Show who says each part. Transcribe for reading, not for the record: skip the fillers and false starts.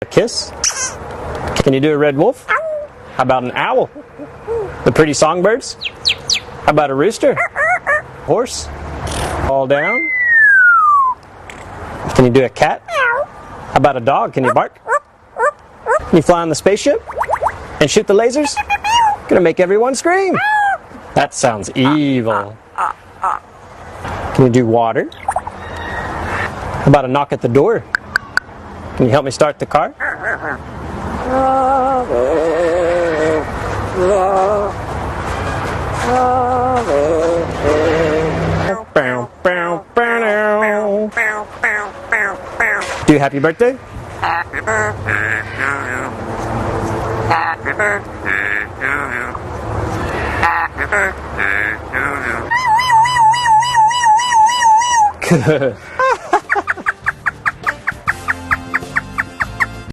Speaker 1: A kiss? Can you do a red wolf? How about an owl? The pretty songbirds? How about a rooster? Horse? Fall down? Can you do a cat? How about a dog? Can you bark? Can you fly on the spaceship? And shoot the lasers? Gonna make everyone scream! That sounds evil. Can you do water? How about a knock at the door? Can you help me start the car? Do happy birthday? Good.